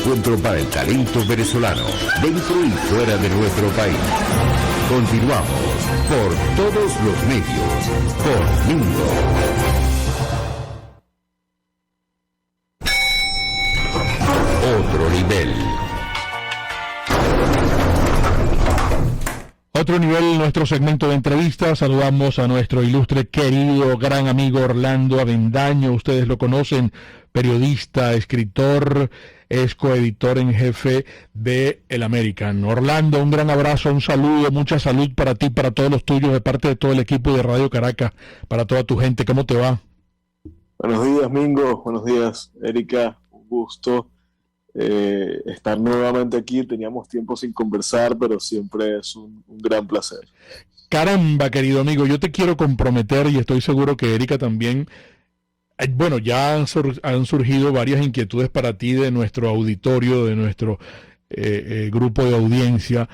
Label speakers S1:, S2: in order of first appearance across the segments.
S1: encuentro para el talento venezolano, dentro y fuera de nuestro país. Continuamos por todos los medios, por Mundo. Otro nivel.
S2: Otro nivel, nuestro segmento de entrevistas. Saludamos a nuestro ilustre, querido, gran amigo Orlando Avendaño. Ustedes lo conocen, periodista, escritor, es coeditor en jefe de El American. Orlando, un gran abrazo, un saludo, mucha salud para ti, para todos los tuyos, de parte de todo el equipo de Radio Caracas, para toda tu gente. ¿Cómo te va?
S3: Buenos días, Mingo. Buenos días, Erika. Un gusto estar nuevamente aquí. Teníamos tiempo sin conversar, pero siempre es un gran placer.
S2: Caramba, querido amigo, yo te quiero comprometer, y estoy seguro que Erika también. Bueno, ya han surgido varias inquietudes para ti de nuestro auditorio, de nuestro grupo de audiencia,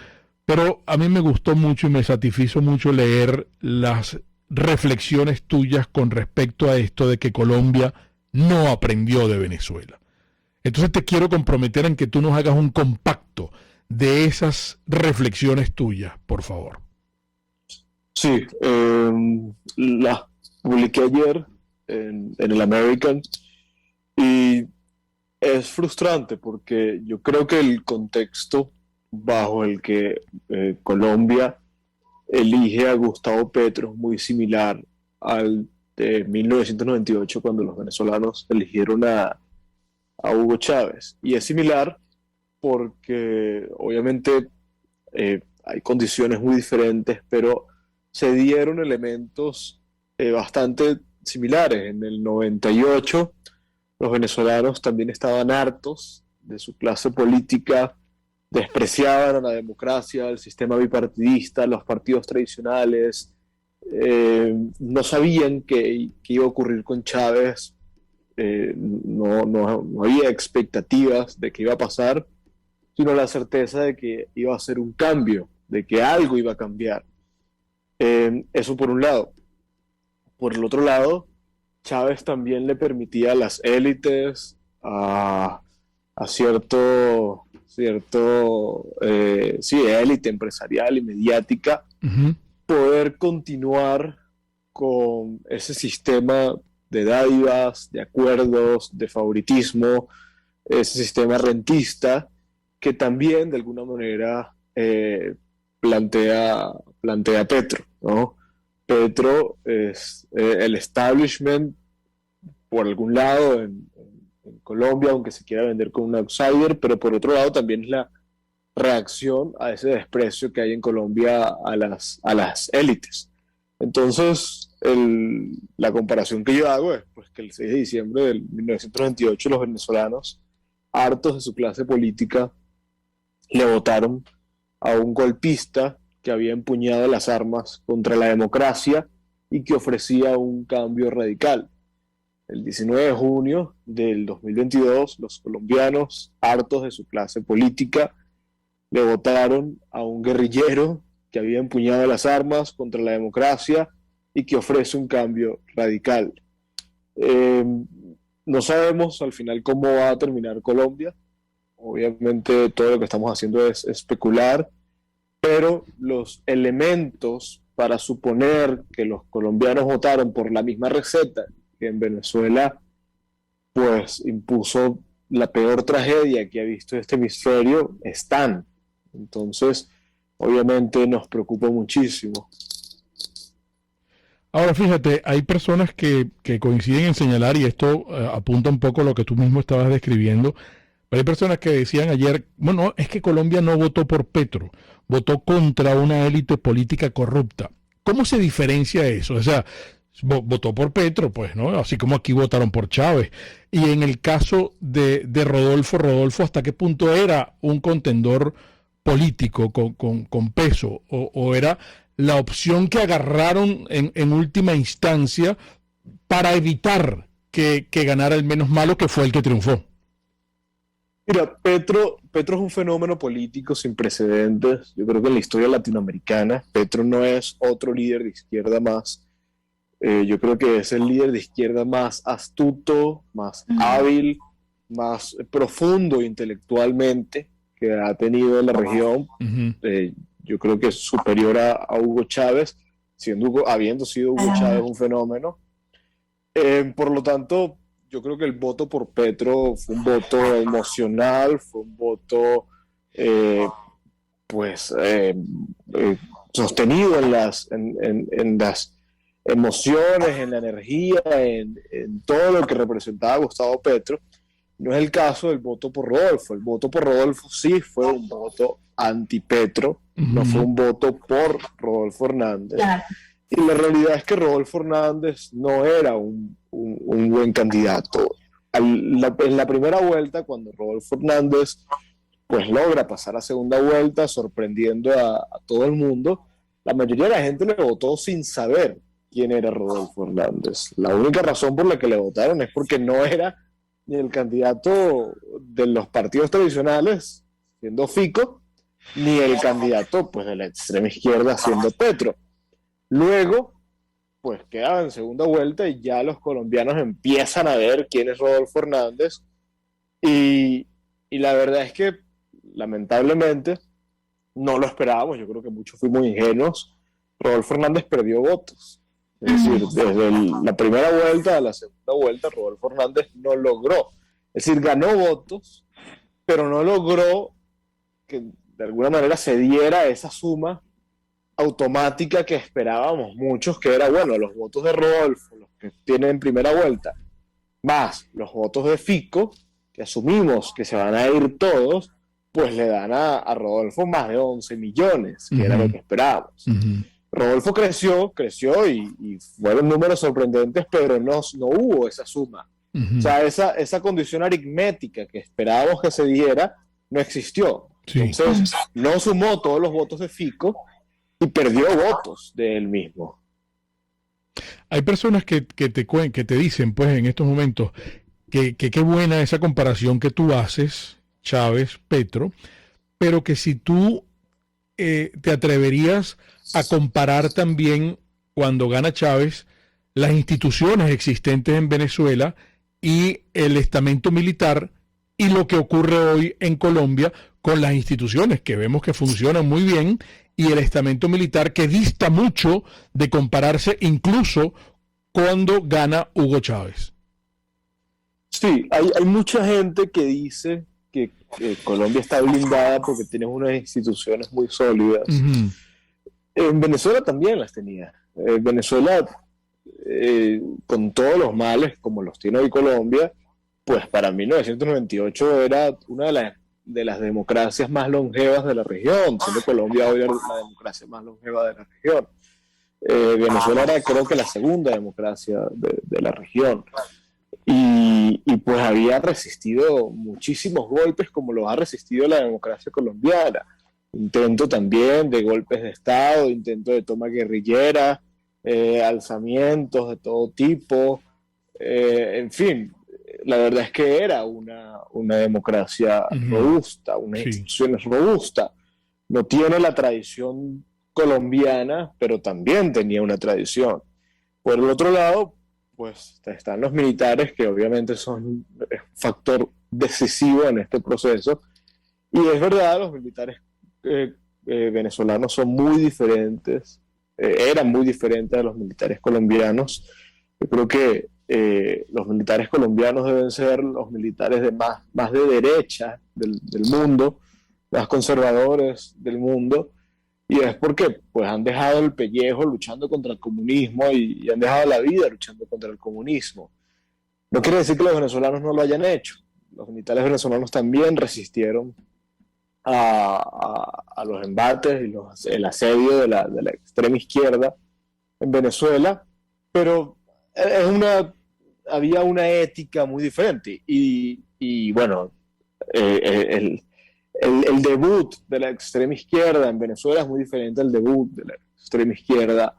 S2: pero a mí me gustó mucho y me satisfizo mucho leer las reflexiones tuyas con respecto a esto de que Colombia no aprendió de Venezuela. Entonces te quiero comprometer en que tú nos hagas un compacto de esas reflexiones tuyas, por favor.
S3: Sí, las publiqué ayer en el American y es frustrante porque yo creo que el contexto bajo el que Colombia elige a Gustavo Petro es muy similar al de 1998, cuando los venezolanos eligieron a Hugo Chávez, y es similar porque obviamente hay condiciones muy diferentes, pero se dieron elementos bastante similares. En el 98 los venezolanos también estaban hartos de su clase política, despreciaban a la democracia, el sistema bipartidista, los partidos tradicionales, no sabían qué iba a ocurrir con Chávez, no había expectativas de qué iba a pasar, sino la certeza de que iba a ser un cambio, de que algo iba a cambiar. Eso por un lado. Por el otro lado, Chávez también le permitía a las élites, a élite empresarial y mediática, poder continuar con ese sistema de dádivas, de acuerdos, de favoritismo, ese sistema rentista que también de alguna manera plantea Petro, ¿no? Petro es el establishment por algún lado en Colombia, aunque se quiera vender como un outsider, pero por otro lado también es la reacción a ese desprecio que hay en Colombia a las élites. Entonces, la comparación que yo hago es pues, que el 6 de diciembre de 1998 los venezolanos, hartos de su clase política, le votaron a un golpista que había empuñado las armas contra la democracia y que ofrecía un cambio radical. El 19 de junio del 2022, los colombianos, hartos de su clase política, le votaron a un guerrillero que había empuñado las armas contra la democracia y que ofrece un cambio radical. No sabemos al final cómo va a terminar Colombia. Obviamente todo lo que estamos haciendo es especular, pero los elementos para suponer que los colombianos votaron por la misma receta que en Venezuela, pues impuso la peor tragedia que ha visto este hemisferio, están. Entonces, obviamente nos preocupa muchísimo.
S2: Ahora fíjate, hay personas que coinciden en señalar, y esto apunta un poco a lo que tú mismo estabas describiendo, pero hay personas que decían ayer, bueno, es que Colombia no votó por Petro, votó contra una élite política corrupta. ¿Cómo se diferencia eso? O sea, votó por Petro, pues, ¿no? Así como aquí votaron por Chávez. Y en el caso de Rodolfo, ¿hasta qué punto era un contendor político con peso? ¿O era la opción que agarraron en última instancia para evitar que ganara el menos malo, que fue el que triunfó?
S3: Mira, Petro es un fenómeno político sin precedentes. Yo creo que en la historia latinoamericana, Petro no es otro líder de izquierda más. Yo creo que es el líder de izquierda más astuto, más hábil, más profundo intelectualmente que ha tenido la región. Yo creo que es superior a Hugo Chávez, habiendo sido Hugo Chávez un fenómeno. Por lo tanto, yo creo que el voto por Petro fue un voto emocional, fue un voto sostenido en las emociones, en la energía, en todo lo que representaba Gustavo Petro. No es el caso del voto por Rodolfo. El voto por Rodolfo sí fue un voto anti-Petro, no fue un voto por Rodolfo Hernández. Claro. Y la realidad es que Rodolfo Hernández no era un buen candidato. En la primera vuelta, cuando Rodolfo Hernández pues logra pasar a segunda vuelta, sorprendiendo a todo el mundo, la mayoría de la gente le votó sin saber quién era Rodolfo Hernández. La única razón por la que le votaron es porque no era ni el candidato de los partidos tradicionales, siendo Fico, ni el candidato pues de la extrema izquierda, siendo Petro. Luego, pues quedaba en segunda vuelta y ya los colombianos empiezan a ver quién es Rodolfo Hernández, y la verdad es que lamentablemente no lo esperábamos. Yo creo que muchos fuimos ingenuos. Rodolfo Hernández perdió votos. Es decir, desde la primera vuelta a la segunda vuelta, Rodolfo Hernández no logró. Es decir, ganó votos, pero no logró que de alguna manera se diera esa suma automática que esperábamos muchos, que era, bueno, los votos de Rodolfo, los que tienen en primera vuelta, más los votos de Fico, que asumimos que se van a ir todos, pues le dan a Rodolfo más de 11 millones, que era lo que esperábamos. Rodolfo creció y fueron números sorprendentes, pero no hubo esa suma. O sea, esa condición aritmética que esperábamos que se diera no existió. Sí. Entonces, no sumó todos los votos de Fico y perdió votos de él mismo.
S2: Hay personas que te dicen, pues, en estos momentos, que qué buena esa comparación que tú haces, Chávez, Petro, pero que si tú te atreverías a comparar también, cuando gana Chávez, las instituciones existentes en Venezuela y el estamento militar, y lo que ocurre hoy en Colombia con las instituciones que vemos que funcionan muy bien, y el estamento militar que dista mucho de compararse incluso cuando gana Hugo Chávez.
S3: Sí, hay mucha gente que dice que Colombia está blindada porque tiene unas instituciones muy sólidas. En Venezuela también las tenía. Venezuela, con todos los males como los tiene hoy Colombia, pues para 1998 era una de las democracias más longevas de la región, siendo Colombia hoy la democracia más longeva de la región. Venezuela era, creo que, la segunda democracia de la región. Y pues había resistido muchísimos golpes, como los ha resistido la democracia colombiana. Intento también de golpes de Estado, intento de toma guerrillera, alzamientos de todo tipo, en fin. La verdad es que era una democracia robusta, unas instituciones robustas. No tiene la tradición colombiana, pero también tenía una tradición. Por el otro lado, pues están los militares, que obviamente son un factor decisivo en este proceso. Y es verdad, los militares venezolanos son muy diferentes, eran muy diferentes a los militares colombianos. Yo creo que los militares colombianos deben ser los militares más de derecha del mundo, más conservadores del mundo, y es porque pues han dejado el pellejo luchando contra el comunismo y han dejado la vida luchando contra el comunismo. No quiere decir que los venezolanos no lo hayan hecho. Los militares venezolanos también resistieron a los embates y el asedio de la extrema izquierda en Venezuela, pero había una ética muy diferente. Y bueno, el debut de la extrema izquierda en Venezuela es muy diferente al debut de la extrema izquierda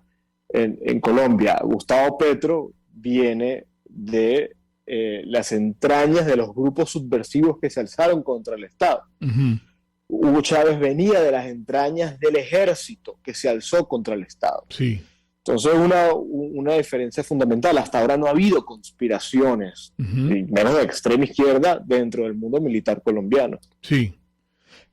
S3: en Colombia. Gustavo Petro viene de las entrañas de los grupos subversivos que se alzaron contra el Estado. Hugo Chávez venía de las entrañas del ejército que se alzó contra el Estado.
S2: Sí.
S3: Entonces, una diferencia fundamental. Hasta ahora no ha habido conspiraciones, y menos de extrema izquierda, dentro del mundo militar colombiano.
S2: Sí.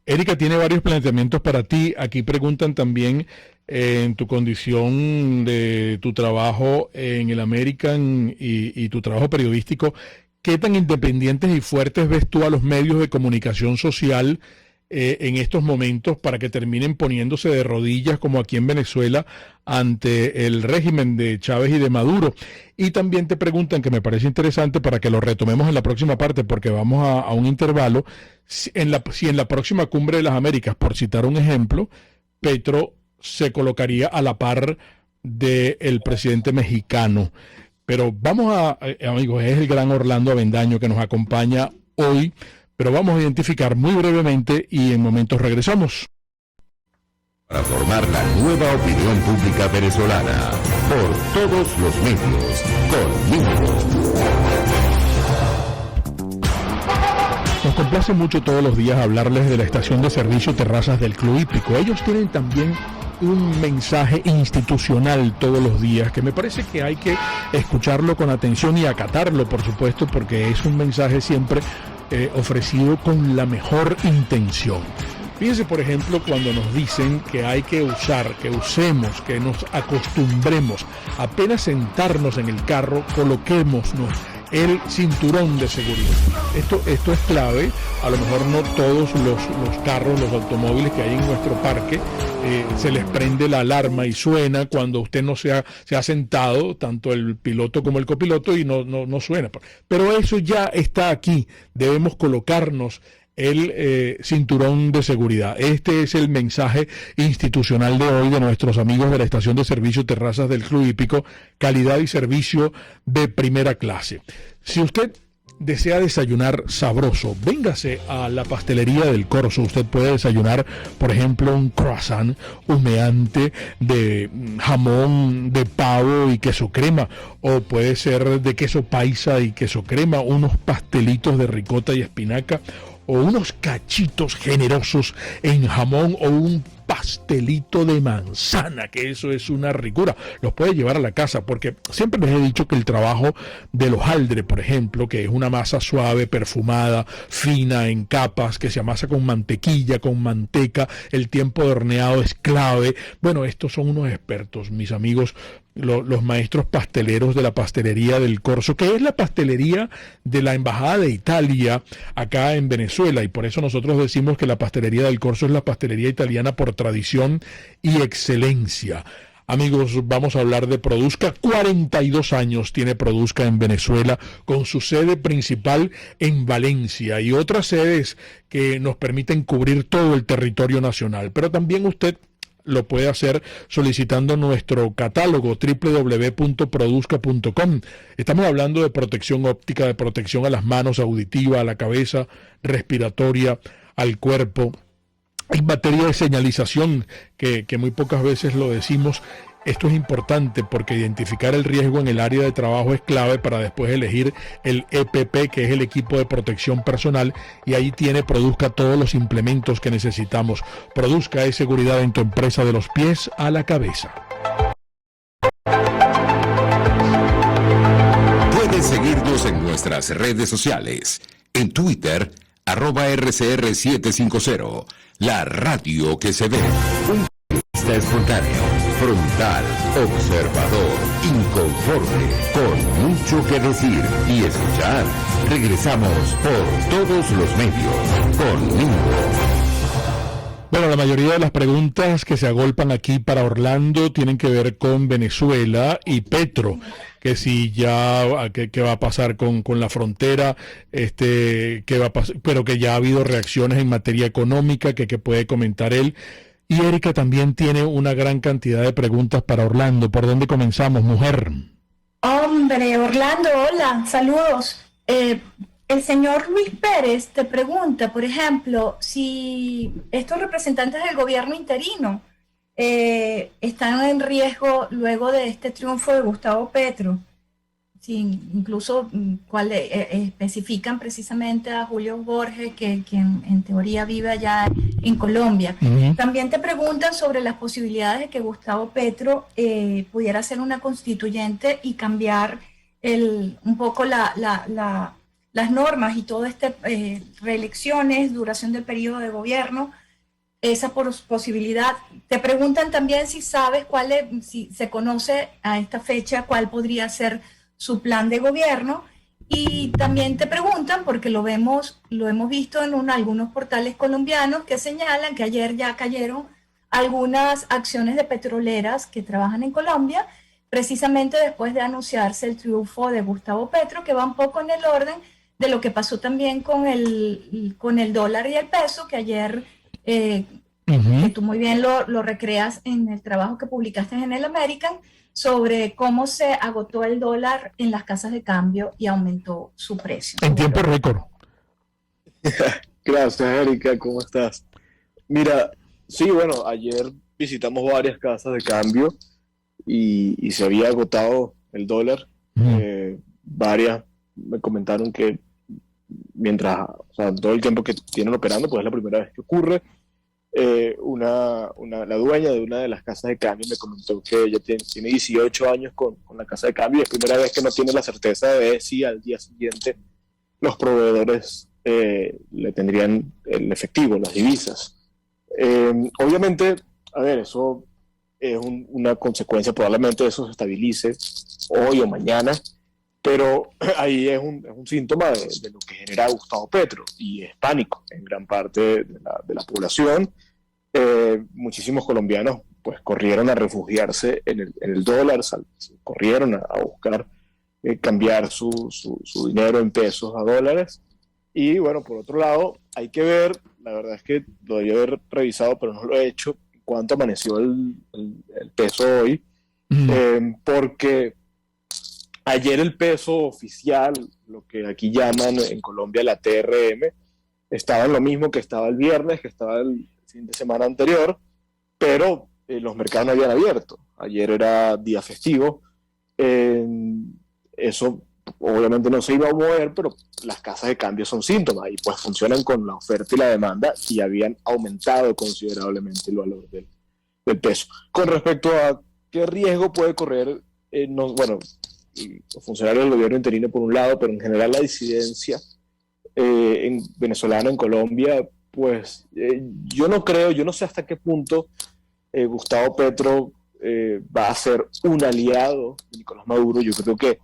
S2: Erika tiene varios planteamientos para ti. Aquí preguntan también en tu condición de tu trabajo en el American y tu trabajo periodístico, ¿qué tan independientes y fuertes ves tú a los medios de comunicación social en estos momentos para que terminen poniéndose de rodillas como aquí en Venezuela ante el régimen de Chávez y de Maduro? Y también te preguntan, que me parece interesante para que lo retomemos en la próxima parte porque vamos a un intervalo, si en la próxima cumbre de las Américas, por citar un ejemplo, Petro se colocaría a la par del presidente mexicano. Pero vamos amigos, es el gran Orlando Avendaño que nos acompaña hoy, pero vamos a identificar muy brevemente y en momentos regresamos.
S1: Para formar la nueva opinión pública venezolana, por todos los medios, conmigo.
S2: Nos complace mucho todos los días hablarles de la estación de servicio Terrazas del Club Hípico. Ellos tienen también un mensaje institucional todos los días, que me parece que hay que escucharlo con atención y acatarlo, por supuesto, porque es un mensaje siempre ofrecido con la mejor intención. Fíjense, por ejemplo, cuando nos dicen que hay que usar, que usemos, que nos acostumbremos, apenas sentarnos en el carro, coloquémonos el cinturón de seguridad. Esto es clave. A lo mejor no todos los carros, los automóviles que hay en nuestro parque, se les prende la alarma y suena cuando usted no se ha sentado, tanto el piloto como el copiloto, y no suena. Pero eso ya está aquí. Debemos colocarnos el cinturón de seguridad. Este es el mensaje institucional de hoy de nuestros amigos de la estación de servicio Terrazas del Club Hípico, calidad y servicio de primera clase. Si usted desea desayunar sabroso, véngase a la pastelería del Corso. Usted puede desayunar, por ejemplo, un croissant humeante de jamón de pavo y queso crema, o puede ser de queso paisa y queso crema, unos pastelitos de ricota y espinaca, o unos cachitos generosos en jamón, o un pastelito de manzana, que eso es una ricura. Los puede llevar a la casa, porque siempre les he dicho que el trabajo del hojaldre, por ejemplo, que es una masa suave, perfumada, fina, en capas, que se amasa con mantequilla, con manteca, el tiempo de horneado es clave. Bueno, estos son unos expertos, mis amigos, los maestros pasteleros de la pastelería del Corso, que es la pastelería de la Embajada de Italia acá en Venezuela, y por eso nosotros decimos que la pastelería del Corso es la pastelería italiana por tradición y excelencia. Amigos, vamos a hablar de Produzca. 42 años tiene Produzca en Venezuela, con su sede principal en Valencia y otras sedes que nos permiten cubrir todo el territorio nacional. Pero también usted lo puede hacer solicitando nuestro catálogo www.produzca.com. Estamos hablando de protección óptica, de protección a las manos, auditiva, a la cabeza, respiratoria, al cuerpo. En materia de señalización, que muy pocas veces lo decimos, esto es importante porque identificar el riesgo en el área de trabajo es clave para después elegir el EPP, que es el equipo de protección personal, y ahí Produzca todos los implementos que necesitamos. Produzca es seguridad en tu empresa de los pies a la cabeza.
S1: Puedes seguirnos en nuestras redes sociales. En Twitter, @RCR750, la radio que se ve. Un periodista espontáneo, frontal, observador, inconforme, con mucho que decir y escuchar. Regresamos por todos los medios, conmigo.
S2: Bueno, la mayoría de las preguntas que se agolpan aquí para Orlando tienen que ver con Venezuela y Petro, que si ya, qué va a pasar con la frontera, qué va a pasar, pero que ya ha habido reacciones en materia económica que puede comentar él. Y Erika también tiene una gran cantidad de preguntas para Orlando. ¿Por dónde comenzamos, mujer?
S4: Hombre, Orlando, hola, saludos. El señor Luis Pérez te pregunta, por ejemplo, si estos representantes del gobierno interino están en riesgo luego de este triunfo de Gustavo Petro. si incluso especifican precisamente a Julio Borges, quien en teoría vive allá en Colombia. También te preguntan sobre las posibilidades de que Gustavo Petro pudiera ser una constituyente y cambiar un poco las normas y todo reelecciones, duración del periodo de gobierno, esa posibilidad. Te preguntan también si sabes si se conoce a esta fecha cuál podría ser su plan de gobierno, y también te preguntan, porque lo hemos visto en algunos portales colombianos que señalan que ayer ya cayeron algunas acciones de petroleras que trabajan en Colombia, precisamente después de anunciarse el triunfo de Gustavo Petro, que va un poco en el orden de lo que pasó también con el dólar y el peso, que ayer, que tú muy bien lo recreas en el trabajo que publicaste en el American, sobre cómo se agotó el dólar en las casas de cambio y aumentó su precio.
S2: En tiempo récord.
S3: Gracias, Erika, ¿cómo estás? Mira, sí, bueno, ayer visitamos varias casas de cambio y se había agotado el dólar. Varias me comentaron que todo el tiempo que tienen operando, pues es la primera vez que ocurre. La dueña de una de las casas de cambio me comentó que ella tiene 18 años con la casa de cambio y es primera vez que no tiene la certeza de si al día siguiente los proveedores le tendrían el efectivo, las divisas. Obviamente, a ver, eso es una consecuencia, probablemente eso se estabilice hoy o mañana, pero ahí es un síntoma de lo que genera Gustavo Petro, y es pánico en gran parte de la población. Muchísimos colombianos pues corrieron a refugiarse en el dólar, corrieron a buscar cambiar su dinero en pesos a dólares. Y bueno, por otro lado, hay que ver, la verdad es que lo debería haber revisado, pero no lo he hecho, cuánto amaneció el peso hoy, porque ayer el peso oficial, lo que aquí llaman en Colombia la TRM, estaba en lo mismo que estaba el viernes, que estaba el fin de semana anterior, pero los mercados no habían abierto. Ayer era día festivo. Eso obviamente no se iba a mover, pero las casas de cambio son síntomas y pues funcionan con la oferta y la demanda, y habían aumentado considerablemente el valor del peso. Con respecto a qué riesgo puede correr, los funcionarios del gobierno interino por un lado, pero en general la disidencia venezolana en Colombia, pues yo no sé hasta qué punto Gustavo Petro va a ser un aliado de Nicolás Maduro. Yo creo que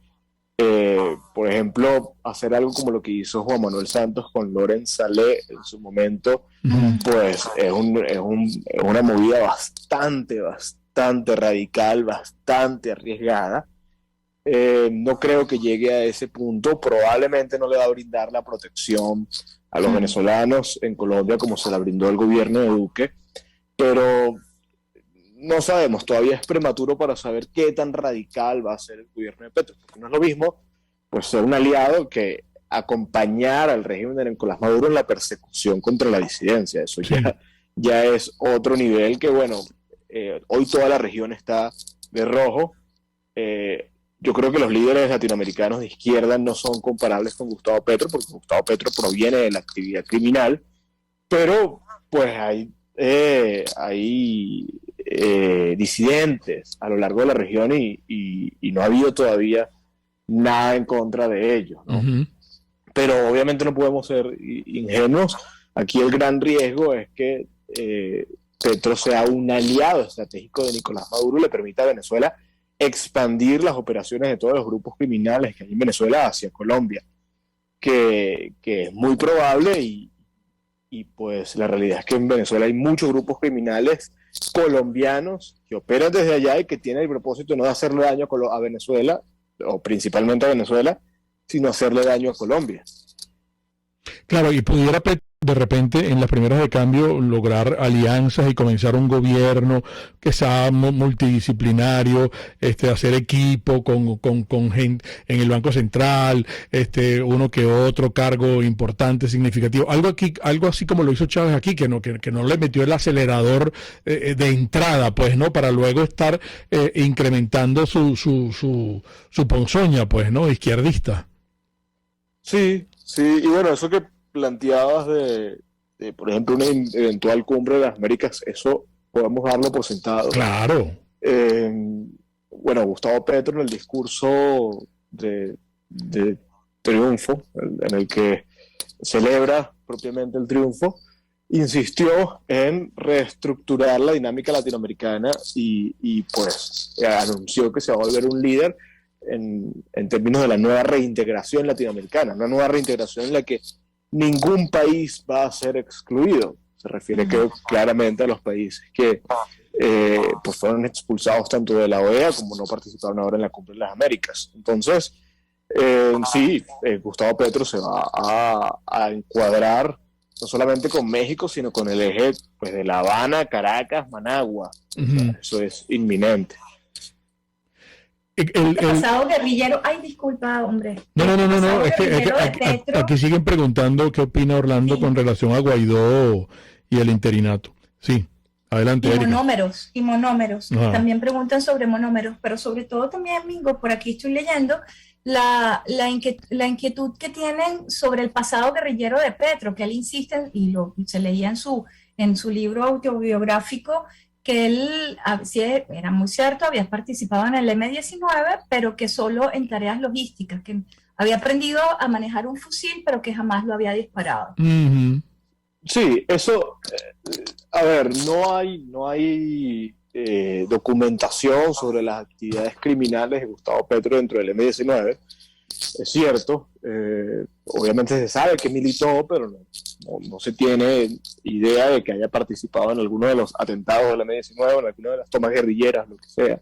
S3: por ejemplo, hacer algo como lo que hizo Juan Manuel Santos con Laurent Saleh en su momento, pues es una movida bastante radical, bastante arriesgada. No creo que llegue a ese punto. Probablemente no le va a brindar la protección a los venezolanos en Colombia como se la brindó el gobierno de Duque, pero no sabemos, todavía es prematuro para saber qué tan radical va a ser el gobierno de Petro, porque no es lo mismo pues ser un aliado que acompañar al régimen de Nicolás Maduro en la persecución contra la disidencia. Eso ya es otro nivel que, bueno, hoy toda la región está de rojo. Yo creo que los líderes latinoamericanos de izquierda no son comparables con Gustavo Petro, porque Gustavo Petro proviene de la actividad criminal, pero pues hay disidentes a lo largo de la región y no ha habido todavía nada en contra de ellos, ¿no? Pero obviamente no podemos ser ingenuos. Aquí el gran riesgo es que Petro sea un aliado estratégico de Nicolás Maduro y le permita a Venezuela expandir las operaciones de todos los grupos criminales que hay en Venezuela hacia Colombia, que es muy probable, y pues la realidad es que en Venezuela hay muchos grupos criminales colombianos que operan desde allá y que tienen el propósito no de hacerle daño a Venezuela, o principalmente a Venezuela, sino hacerle daño a Colombia.
S2: Claro, y pudiera Petro de repente en las primeras de cambio lograr alianzas y comenzar un gobierno que sea multidisciplinario, hacer equipo con gente en el Banco Central, uno que otro cargo importante, significativo, algo así como lo hizo Chávez aquí, que no le metió el acelerador de entrada, pues, ¿no? Para luego estar incrementando su ponzoña, pues, ¿no? Izquierdista.
S3: Sí, y bueno, eso que planteabas de, por ejemplo, una eventual cumbre de las Américas, eso podemos darlo por sentado.
S2: Claro.
S3: Bueno, Gustavo Petro en el discurso de triunfo, en el que celebra propiamente el triunfo, insistió en reestructurar la dinámica latinoamericana y pues anunció que se va a volver un líder en términos de la nueva reintegración latinoamericana, una nueva reintegración en la que ningún país va a ser excluido. Se refiere, creo, claramente a los países que pues fueron expulsados tanto de la OEA como no participaron ahora en la Cumbre de las Américas. Entonces, sí, Gustavo Petro se va a encuadrar no solamente con México, sino con el eje pues, de La Habana, Caracas, Managua. O sea, eso es inminente.
S4: El pasado guerrillero, ay, disculpa, hombre.
S2: No, es que aquí siguen preguntando qué opina Orlando con relación a Guaidó y el interinato. Sí, adelante,
S4: y
S2: Erika.
S4: monómeros. También preguntan sobre monómeros, pero sobre todo también, Mingo, por aquí estoy leyendo la inquietud que tienen sobre el pasado guerrillero de Petro, que él insiste, y se leía en su libro autobiográfico, que él, sí, era muy cierto, había participado en el M-19, pero que solo en tareas logísticas, que había aprendido a manejar un fusil, pero que jamás lo había disparado.
S3: Sí, eso, a ver, no hay documentación sobre las actividades criminales de Gustavo Petro dentro del M-19. Es cierto, obviamente se sabe que militó, pero no se tiene idea de que haya participado en alguno de los atentados del M-19, en alguna de las tomas guerrilleras, lo que sea.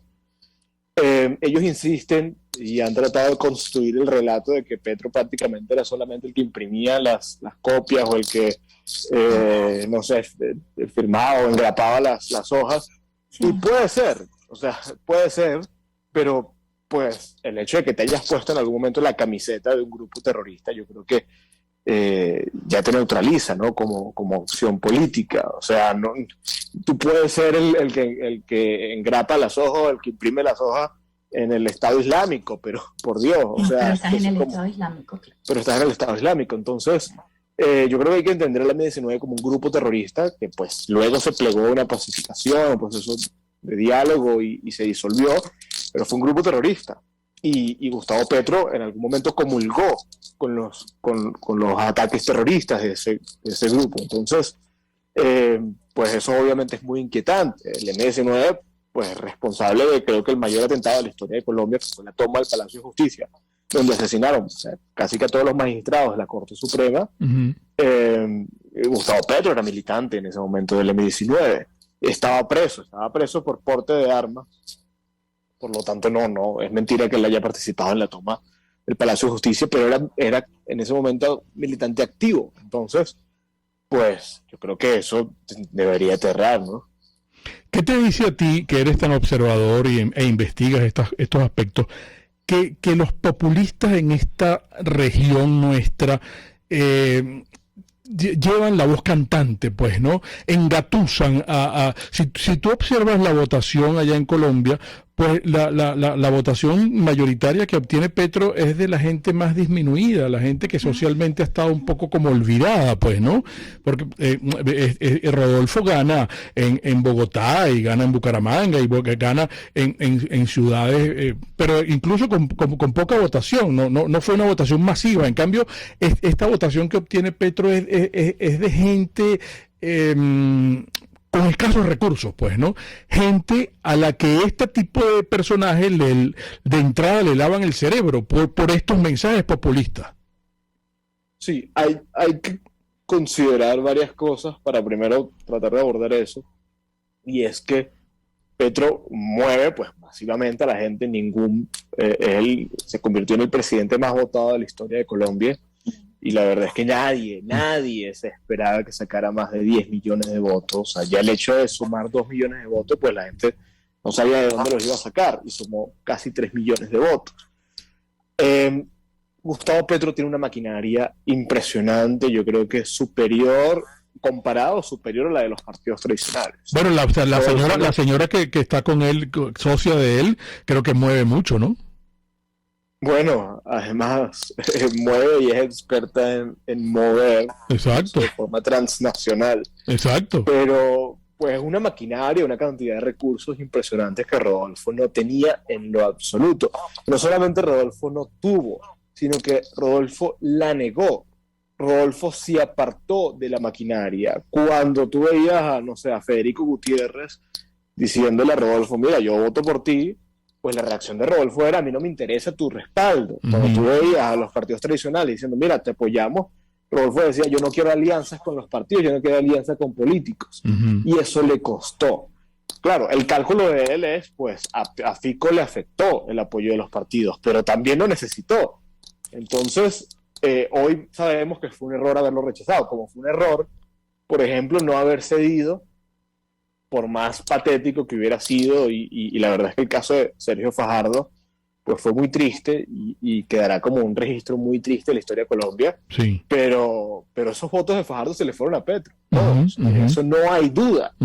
S3: Ellos insisten y han tratado de construir el relato de que Petro prácticamente era solamente el que imprimía las copias o el que, no sé, firmaba o engrapaba las hojas. Sí. Y puede ser, pero pues el hecho de que te hayas puesto en algún momento la camiseta de un grupo terrorista, yo creo que ya te neutraliza, ¿no? Como opción política. O sea, no, tú puedes ser el que engrapa las hojas, el que imprime las hojas en el Estado Islámico, pero por Dios, o sea...
S4: Pero estás en el Estado Islámico, claro.
S3: Pero estás en el Estado Islámico, entonces... yo creo que hay que entender el M-19 como un grupo terrorista que pues luego se plegó a una pacificación, un proceso de diálogo y se disolvió, pero fue un grupo terrorista. Y Gustavo Petro en algún momento comulgó con los ataques terroristas de ese grupo. Entonces, pues eso obviamente es muy inquietante. El M-19, pues responsable de creo que el mayor atentado de la historia de Colombia, que fue la toma del Palacio de Justicia, donde asesinaron casi que a todos los magistrados de la Corte Suprema. Gustavo Petro era militante en ese momento del M-19. Estaba preso por porte de armas. Por lo tanto, no es mentira que él haya participado en la toma del Palacio de Justicia, pero era en ese momento militante activo. Entonces, pues yo creo que eso debería aterrar, ¿no?
S2: ¿Qué te dice a ti, que eres tan observador e investigas estos aspectos, que los populistas en esta región nuestra llevan la voz cantante, pues, ¿no? Engatusan si tú observas la votación allá en Colombia, pues la votación mayoritaria que obtiene Petro es de la gente más disminuida, la gente que socialmente ha estado un poco como olvidada, pues, ¿no? Porque Rodolfo gana en Bogotá y gana en Bucaramanga y gana en ciudades, pero incluso con poca votación, no fue una votación masiva. En cambio, esta votación que obtiene Petro es de gente... con escasos recursos, pues, ¿no? Gente a la que este tipo de personajes de entrada le lavan el cerebro por estos mensajes populistas.
S3: Sí, hay que considerar varias cosas para primero tratar de abordar eso, y es que Petro mueve, pues, masivamente a la gente. Él se convirtió en el presidente más votado de la historia de Colombia, y la verdad es que nadie se esperaba que sacara más de 10 millones de votos. O sea, ya el hecho de sumar 2 millones de votos, pues la gente no sabía de dónde los iba a sacar, y sumó casi 3 millones de votos. Gustavo Petro tiene una maquinaria impresionante, yo creo que es superior a la de los partidos tradicionales.
S2: Bueno, la señora que está con él, socia de él, creo que mueve mucho, ¿no?
S3: Bueno, además mueve y es experta en mover.
S2: Exacto.
S3: De forma transnacional.
S2: Exacto.
S3: Pero pues una maquinaria, una cantidad de recursos impresionantes que Rodolfo no tenía en lo absoluto. No solamente Rodolfo no tuvo, sino que Rodolfo la negó. Rodolfo se apartó de la maquinaria. Cuando tú veías a Federico Gutiérrez diciéndole a Rodolfo, mira, yo voto por ti, pues la reacción de Rodolfo era, a mí no me interesa tu respaldo. Cuando tú veías a los partidos tradicionales diciendo, mira, te apoyamos, Rodolfo decía, yo no quiero alianzas con los partidos, yo no quiero alianzas con políticos. Y eso le costó. Claro, el cálculo de él es, pues, a Fico le afectó el apoyo de los partidos, pero también lo necesitó. Entonces, hoy sabemos que fue un error haberlo rechazado, como fue un error, por ejemplo, no haber cedido, por más patético que hubiera sido, y la verdad es que el caso de Sergio Fajardo pues fue muy triste y quedará como un registro muy triste en la historia de Colombia.
S2: Sí.
S3: Pero esos votos de Fajardo se le fueron a Petro. Eso no hay duda.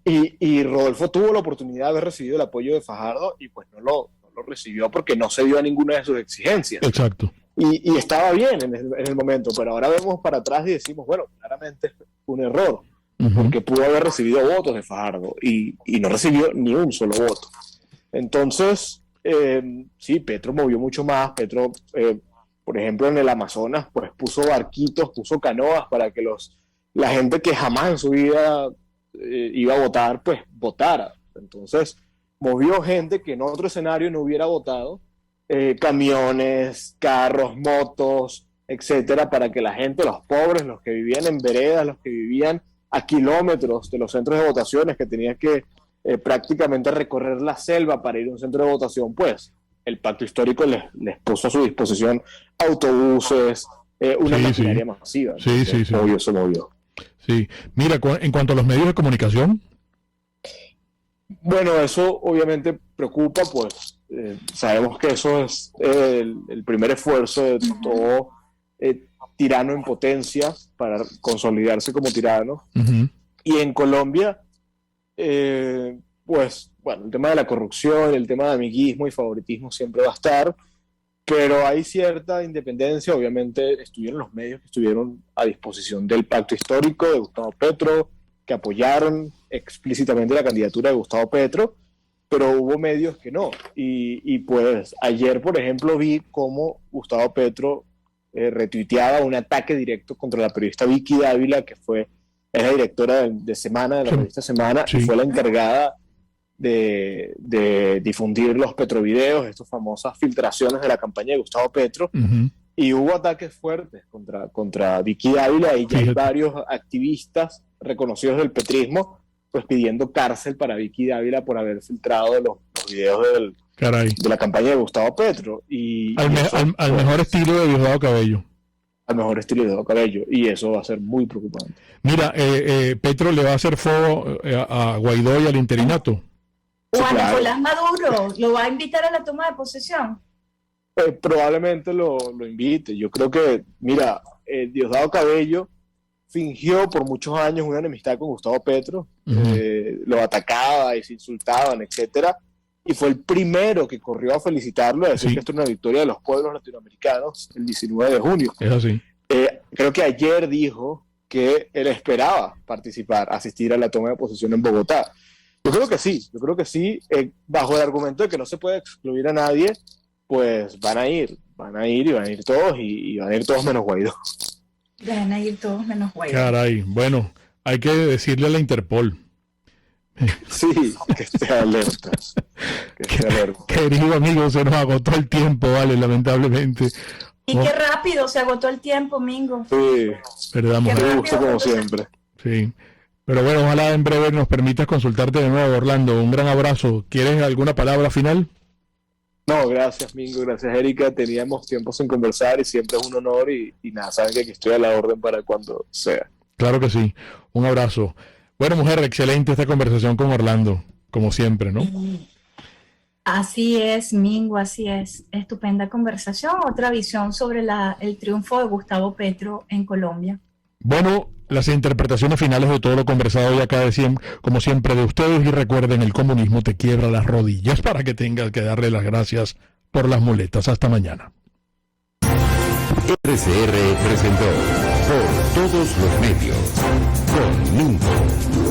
S3: Y Rodolfo tuvo la oportunidad de haber recibido el apoyo de Fajardo y pues no lo recibió porque no se dio a ninguna de sus exigencias.
S2: Exacto.
S3: Y estaba bien en el momento, pero ahora vemos para atrás y decimos, bueno, claramente fue un error, porque pudo haber recibido votos de Fajardo y no recibió ni un solo voto. Entonces, sí, Petro movió mucho más. Petro, por ejemplo, en el Amazonas, pues puso barquitos, puso canoas para que la gente que jamás en su vida iba a votar, pues votara. Entonces, movió gente que en otro escenario no hubiera votado, camiones, carros, motos, etcétera, para que la gente, los pobres, los que vivían en veredas, los que vivían a kilómetros de los centros de votaciones, que tenían que prácticamente recorrer la selva para ir a un centro de votación, pues el pacto histórico les puso a su disposición autobuses, una maquinaria masiva.
S2: Sí.
S3: Obvio, se movió.
S2: Sí. Mira, en cuanto a los medios de comunicación.
S3: Bueno, eso obviamente preocupa, pues sabemos que eso es el primer esfuerzo de todo tirano en potencia para consolidarse como tirano. Y en Colombia, pues, bueno, el tema de la corrupción, el tema de amiguismo y favoritismo siempre va a estar, pero hay cierta independencia. Obviamente estuvieron los medios que estuvieron a disposición del pacto histórico de Gustavo Petro, que apoyaron explícitamente la candidatura de Gustavo Petro, pero hubo medios que no. Y pues ayer, por ejemplo, vi cómo Gustavo Petro retuiteaba un ataque directo contra la periodista Vicky Dávila, que es la directora de Semana, de la revista Semana, y fue la encargada de difundir los petrovideos, estas famosas filtraciones de la campaña de Gustavo Petro, y hubo ataques fuertes contra Vicky Dávila, y ya hay varios activistas reconocidos del petrismo pues pidiendo cárcel para Vicky Dávila por haber filtrado los videos de la campaña de Gustavo Petro. Al
S2: mejor estilo de Diosdado Cabello.
S3: Al mejor estilo de Diosdado Cabello, y eso va a ser muy preocupante.
S2: Mira, Petro le va a hacer fuego a Guaidó y al interinato.
S4: O a Nicolás Maduro, ¿lo va a invitar a la toma de posesión?
S3: Probablemente lo invite. Yo creo que, mira, Diosdado Cabello fingió por muchos años una enemistad con Gustavo Petro, lo atacaba y se insultaban, etcétera, y fue el primero que corrió a felicitarlo, a decir que esto es una victoria de los pueblos latinoamericanos el 19 de junio.
S2: Es así.
S3: Creo que ayer dijo que él esperaba asistir a la toma de posesión en Bogotá. Yo creo que sí, bajo el argumento de que no se puede excluir a nadie, pues van a ir todos, y van a ir todos menos Guaidó.
S4: Van a ir todos menos Guaidó.
S2: Caray, bueno, hay que decirle a la Interpol.
S3: Sí, que esté alerta.
S2: Querido amigo, se nos agotó el tiempo, vale, lamentablemente.
S4: Y qué rápido se agotó el tiempo, Mingo.
S3: Sí,
S2: verdad, mujer.
S3: Me gusta como siempre.
S2: Sí, pero bueno, ojalá en breve nos permitas consultarte de nuevo, Orlando. Un gran abrazo. ¿Quieres alguna palabra final?
S3: No, gracias Mingo, gracias Erika. Teníamos tiempo sin conversar y siempre es un honor y nada, saben que aquí estoy a la orden para cuando sea.
S2: Claro que sí. Un abrazo. Bueno, mujer, excelente esta conversación con Orlando, como siempre, ¿no?
S4: Así es, Mingo, así es. Estupenda conversación. Otra visión sobre el triunfo de Gustavo Petro en Colombia.
S2: Bueno, las interpretaciones finales de todo lo conversado ya acá como siempre de ustedes, y recuerden, el comunismo te quiebra las rodillas para que tengas que darle las gracias por las muletas. Hasta mañana.
S1: RCR presentó Por Todos los Medios con Mingo.